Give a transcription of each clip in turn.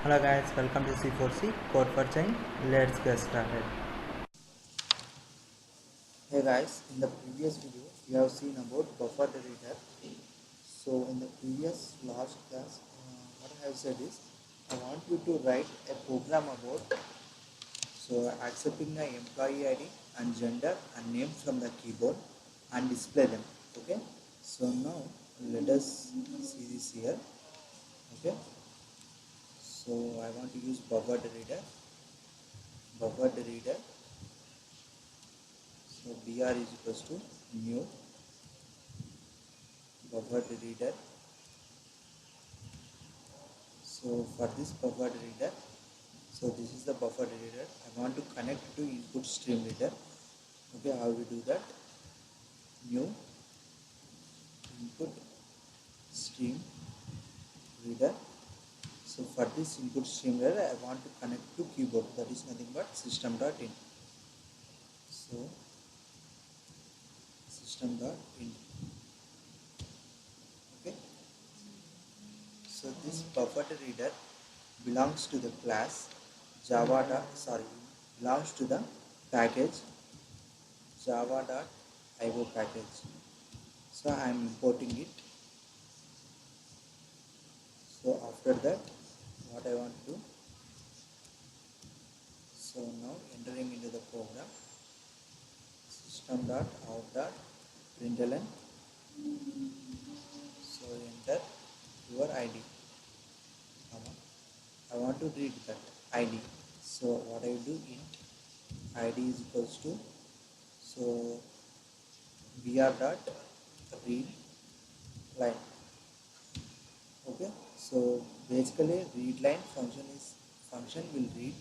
Hello guys, welcome to C4C Code for Change. Let's get started. Hey guys, in the previous video we have seen about buffer reader. So in the previous last class, what I have said is I want you to write a program about accepting the employee ID and gender and name from the keyboard and display them. Okay. So now let us see this here. Okay. So I want to use buffer reader. Buffer reader. So br is equals to new buffer reader. So for this buffer reader, so this is the buffer reader. I want to connect to input stream reader. Okay, how we do that? New input stream reader. So for this input stream reader, I want to connect to keyboard. That is nothing but system.in. So system.in. Okay. So this buffer reader belongs to the class belongs to the package java.io package. So I am importing it. So after that, what I want to do, so now entering into the program system.out.println. So enter your ID. I want to read that ID. So what I will do, int ID is equals to so br.read line. Okay. So basically read line function will read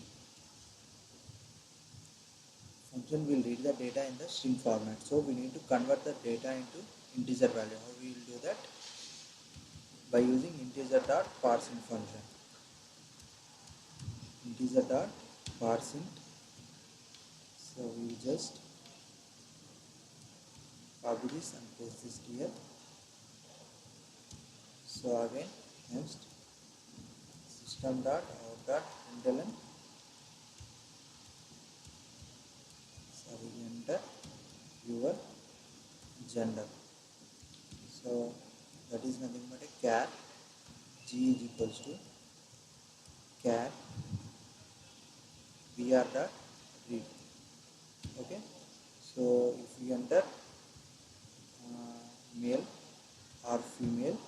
the data in the string format. So we need to convert the data into integer value. How we will do that? By using integer.parseInt function. Integer.parseInt. So we will just copy this and paste this here. So again, next system.out.println. Sorry, enter your gender. So that is nothing but a char g is equals to char br.read. Okay. So if we enter male or female,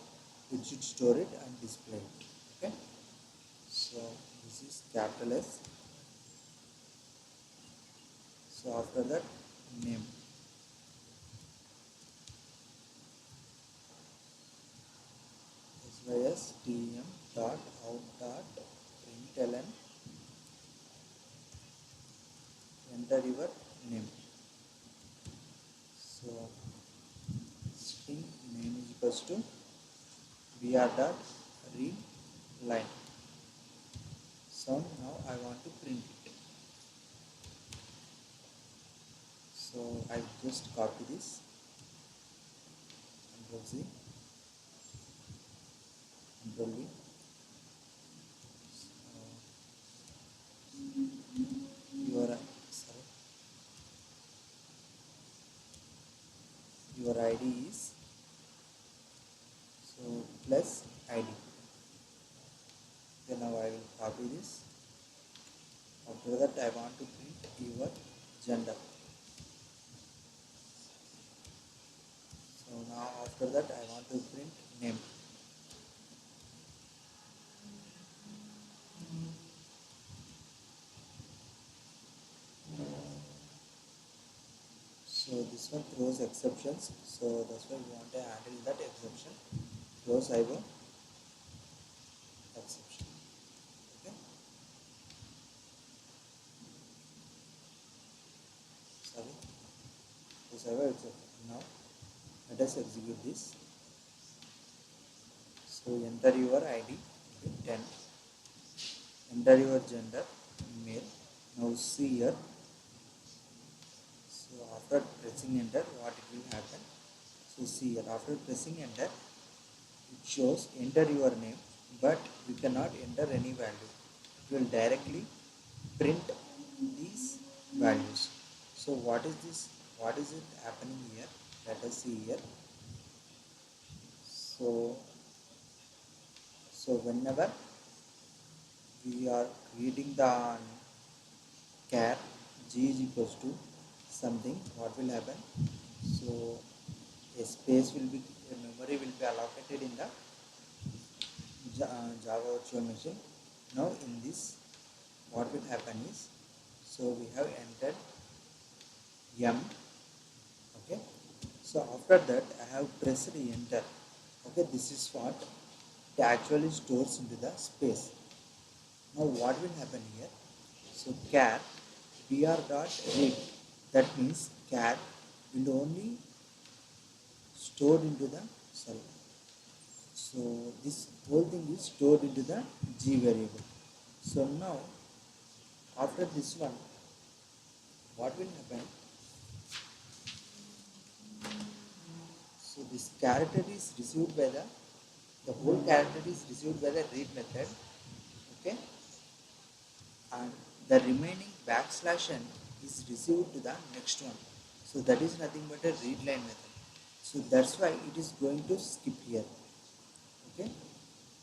it should store it and display it. Okay. So this is capital S. So after that, name. System dot out dot println. Enter your name. So string name is equals to br dot read line. So now I want to print it. So I just copy this. Control C. Control V. Your ID is so plus ID. Then now I will copy this. After that I want to print your gender. So now after that I want to print name. So this one throws exceptions. So that's why we want to handle that exception. Throws IO exception. Okay. Sorry. Throws IO exception. Now let us execute this. So enter your ID 10. Enter your gender male. Now see here. So after pressing enter, what it will happen? So see here, after pressing enter, it shows enter your name, but we cannot enter any value. it will directly print these values. So what is this? What is it happening here? Let us see here. So whenever we are creating the char g is equals to something, what will happen? So a space will be, a memory will be allocated in the Java virtual machine. Now in this, what will happen is, so we have entered m. Okay, so after that I have pressed enter. Okay, this is what it actually stores into the space. Now what will happen here? So char br dot read, that means char will only stored into the, sorry, so this whole thing is stored into the g variable. So now after this one, what will happen? So this character is received by the whole character is received by the read method. Okay, and the remaining backslash n is received to the next one. So that is nothing but a read line method. So that's why it is going to skip here. Okay,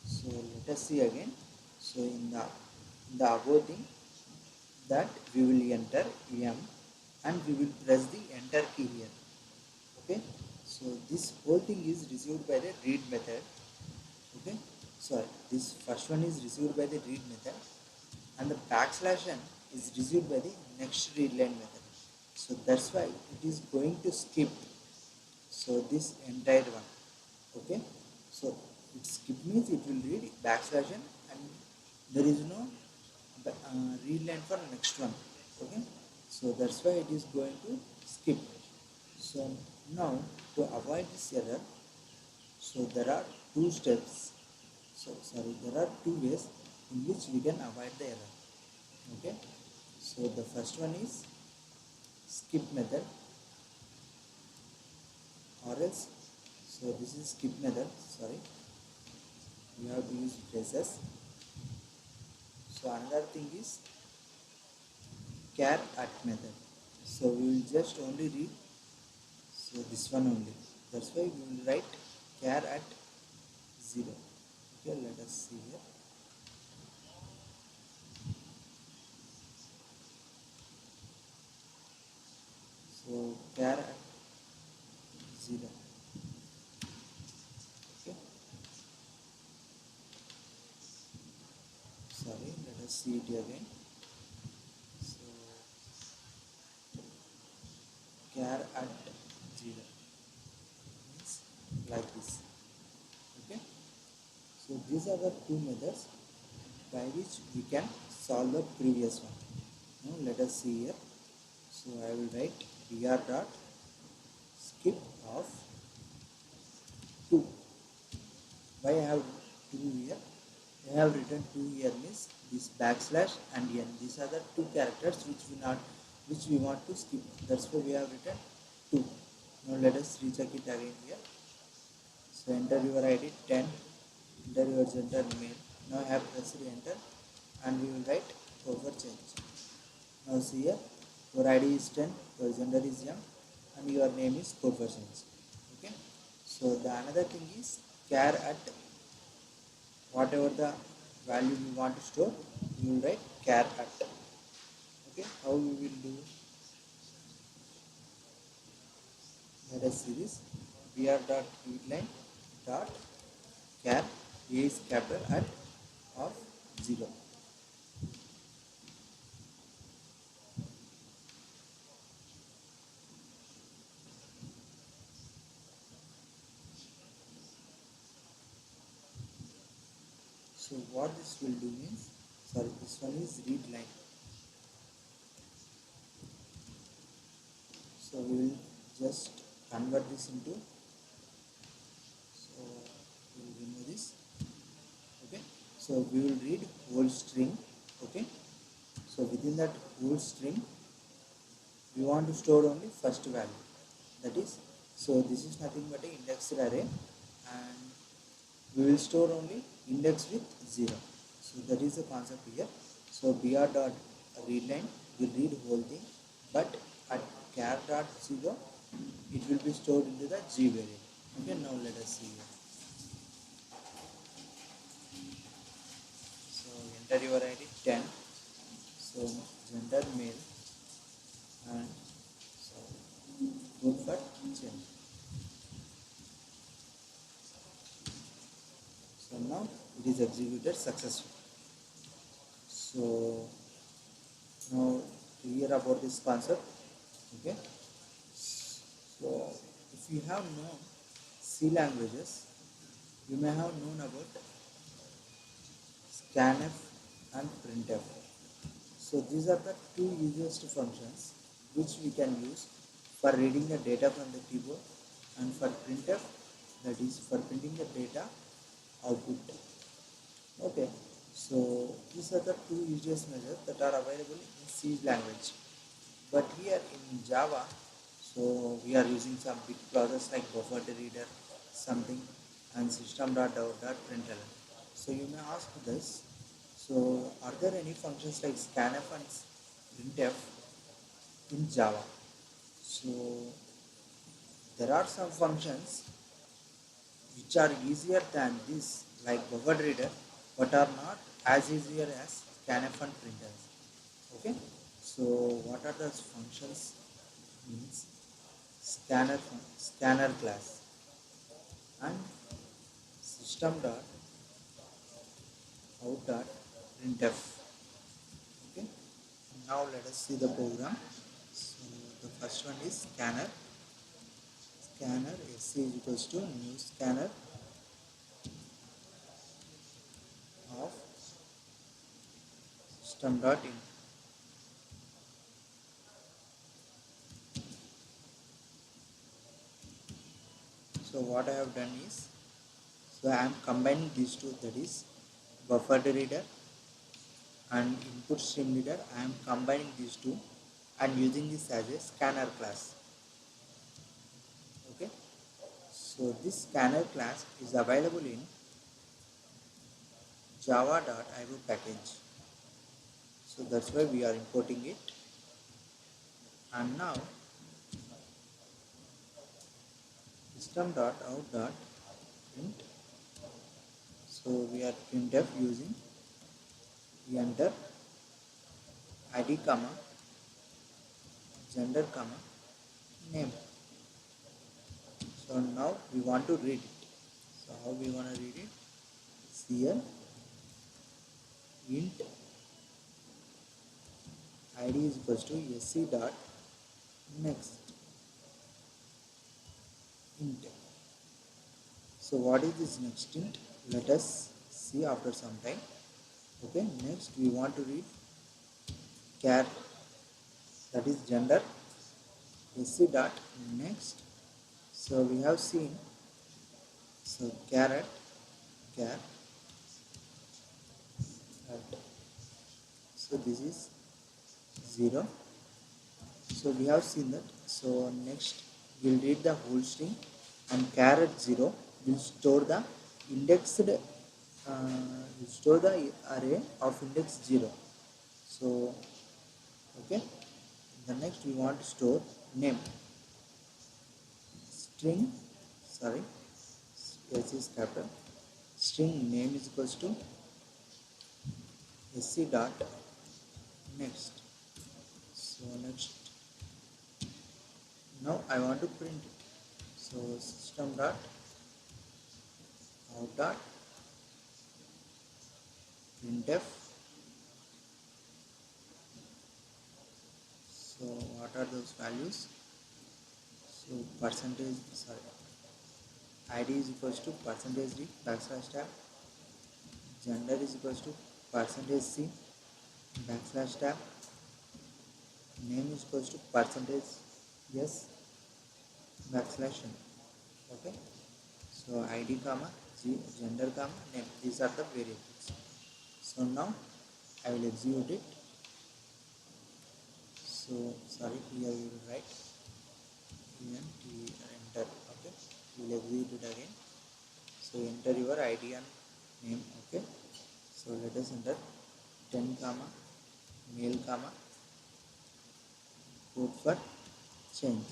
so let us see again. So in the above thing, that we will enter m and we will press the enter key here. Okay, so this whole thing is received by the read method. Okay, sorry, this first one is received by the read method and the backslash n is received by the next read line method. So that's why it is going to skip, so this entire one. Okay, so it skip means it will read backslash n and there is no read line for next one. Okay, so that's why it is going to skip. So now to avoid this error, so there are two steps, so sorry, there are two ways in which we can avoid the error. Okay, so the first one is skip method, or else, so this is skip method, sorry, you have to use braces. So another thing is char at method. So we will just only read, so this one only, that's why we will write char at 0. Okay, let us see here. So char at 0. Okay, sorry, let us see it again. So char at 0 means like this. Okay, so these are the two methods by which we can solve the previous one. Now let us see here. So I will write br dot skip of 2. Why I have 2 here? I have written 2 here means this backslash and n. These are the two characters which we want to skip. That's why we have written 2. Now let us recheck it again here. So enter your ID 10, enter your gender male. Now I have pressed enter and we will write over change. Now see here, your ID is 10, your gender is young and your name is change. Okay, so the another thing is char at whatever the value we want to store, we will write char at. Okay, how we will do? Let us see this. br dot readline dot char a is capital at of 0. So what this will do means, sorry, this one is read line. So we will just convert this into, so we will remove this. Okay, so we will read whole string. Okay, so within that whole string we want to store only first value, that is, so this is nothing but a indexed array and we will store only index with 0. So that is the concept here. So br dot readline will read whole thing, but at char dot 0 it will be stored into the G variable. Okay, now let us see here. So enter your ID 10. So gender male and so good for change. So now it is executed successfully. So now clear about this concept. Okay. So if you have known C languages, you may have known about scanf and printf. So these are the two easiest functions which we can use for reading the data from the keyboard and for printf, that is for printing the data output. Okay, so these are the two easiest methods that are available in C language. But here in Java, so we are using some big process like buffer.reader, something, and system.out.println. So you may ask this. So are there any functions like scanf and printf in Java? So there are some functions which are easier than this, like buffer.reader, but are not as easier as scanf and printf. Okay. So what are those functions? Means scanner class and system dot out dot printf. Okay, now let us see the program. So the first one is scanner sc is equals to new scanner of system dot in. So what I have done is, so I am combining these two, that is buffer reader and input stream reader. I am combining these two and using this as a scanner class. Okay, so this scanner class is available in java.io package. So that's why we are importing it. And now system.out.print. So we are printf using, we enter id comma gender comma name. So now we want to read it. So how we want to read it? Here int id is equals to sc dot next int. So what is this next int? Let us see after some time. Okay, next we want to read char, that is gender sc dot next. So we have seen, so caret char at, so this is 0. So we have seen that. So next we'll read the whole string, and caret 0 will store the indexed will store the array of index 0. So okay, the next we want to store name string, sorry, s is capital, string name is equals to sc dot next. So next, now I want to print it. So system dot out dot printf. So what are those values? So percentage, sorry, id is equals to percentage d backslash tab, gender is equals to percentage c backslash tab, name is equals to percentage yes backslash n. Okay, so id comma g gender comma name, these are the variables. So now I will execute it. So sorry, here we will write ent enter. Okay, we will execute it again. So enter your id and name. Okay, so let us enter 10 comma male comma code for change.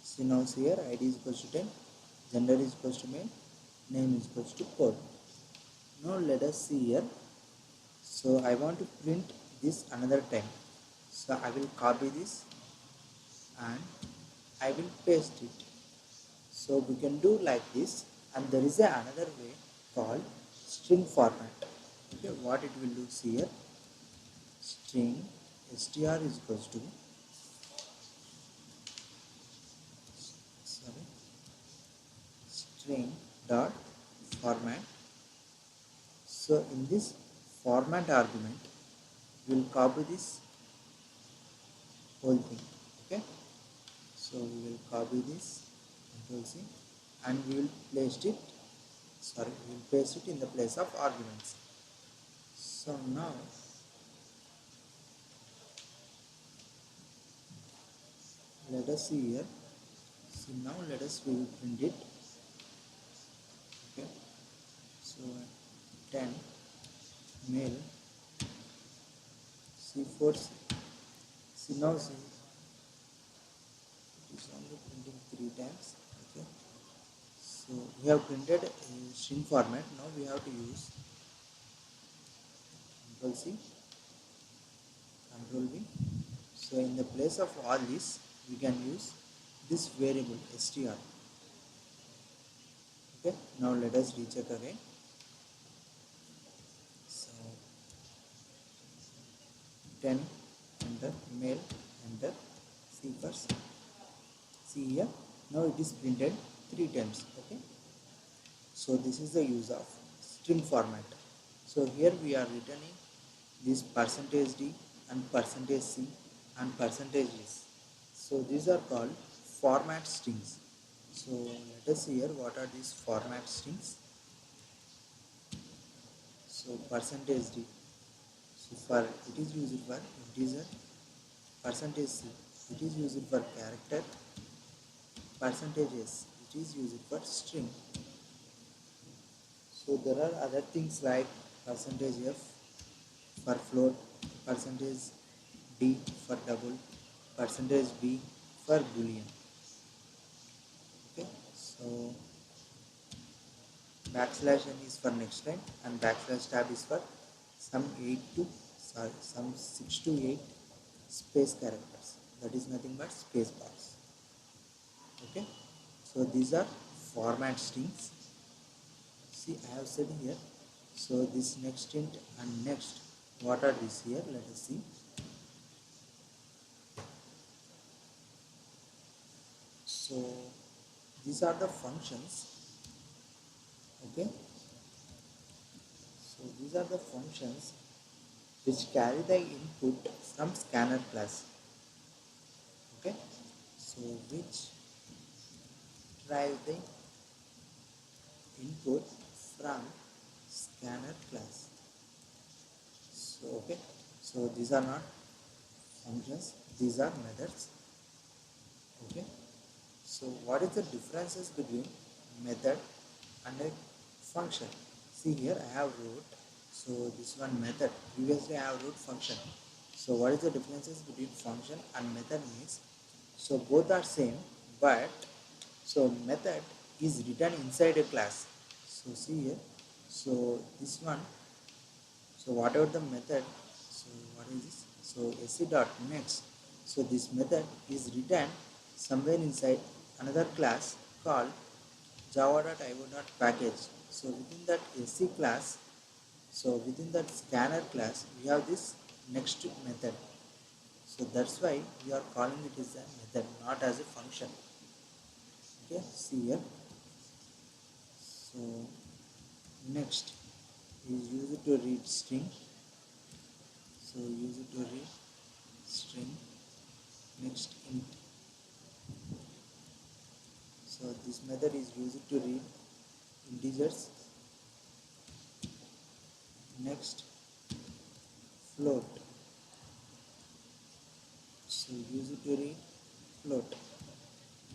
See now see here id is equals to 10, gender is equals to male, name is equals to code. Now let us see here. So I want to print this another time. So I will copy this and I will paste it. So we can do like this, and there is another way called string format. Okay, what it will do here, string str is equals to sorry string dot format. So in this format argument we will copy this whole thing. Okay, so we will copy this Control C and we will paste it in the place of arguments. So now let us see here. So now let us we will print it. Okay, so 10 male C4 see now see it is only printing 3 times. Okay, so we have printed a string format. Now we have to use Control C, Control V. So in the place of all this we can use this variable str. Okay, now let us recheck again. So 10 enter, male enter, C first, see here, now it is printed 3 times. Okay, so this is the use of string format. So here we are returning this %d and %c and %s. So these are called format strings. So let us see here what are these format strings. So %d, so for it is used for integer, %c it is used for character, %s it is used for string. So there are other things like %f for float, %d for double, %b for boolean. Okay, so \n is for next line and \tab is for some 6 to 8 space characters. That is nothing but space bars. Okay, so these are format strings. See, I have said here. So this next int and next, what are these here? Let us see. So these are the functions. Okay, so these are the functions which carry the input from scanner class. Okay, so which drive the input from scanner class. So okay, so these are not functions, these are methods. Okay, so what is the differences between method and a function? See here I have wrote, so this one method, previously I have wrote function. So what is the differences between function and method means, so both are same, but so method is written inside a class. So see here, so this one, so whatever the method, so what is this, so sc dot next, so this method is written somewhere inside another class called java.io.package. So within that sc class, so within that scanner class we have this next method. So that's why we are calling it as a method, not as a function. Okay, see here. So next is used to read string. So use it to read string. Next int. So this method is used to read integers. Next float. So use it to read float.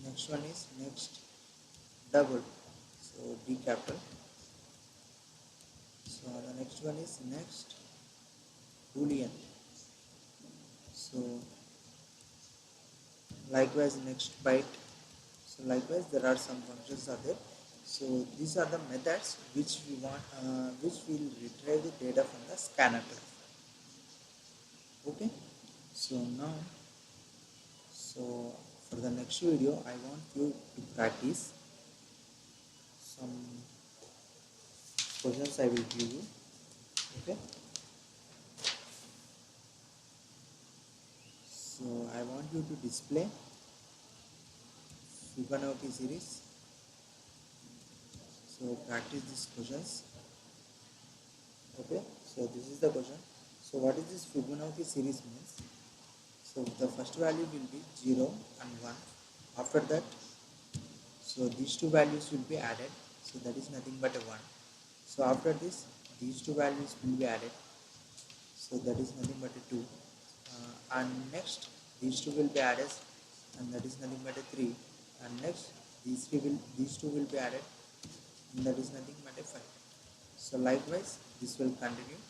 Next one is next double. So D capital. So the next one is next boolean. So likewise next byte. So likewise there are some functions are there. So these are the methods which we want, which will retrieve the data from the scanner graph. Okay. So now, so for the next video, I want you to practice some questions I will give you. Okay. So I want you to display Fibonacci series. So practice these questions. Okay. So this is the question. So what is this Fibonacci series means? So the first value will be 0 and 1. After that, so these two values will be added. So that is nothing but a 1. So after this, these two values will be added. So that is nothing but a 2. And next, these two will be added, and that is nothing but a 3. And next, these two will be added, and that is nothing but a 5. So likewise, this will continue.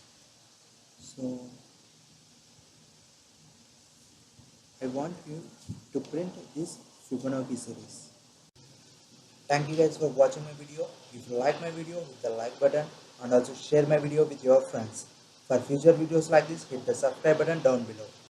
So I want you to print this Fibonacci series. Thank you guys for watching my video. If you like my video, hit the like button and also share my video with your friends. For future videos like this, hit the subscribe button down below.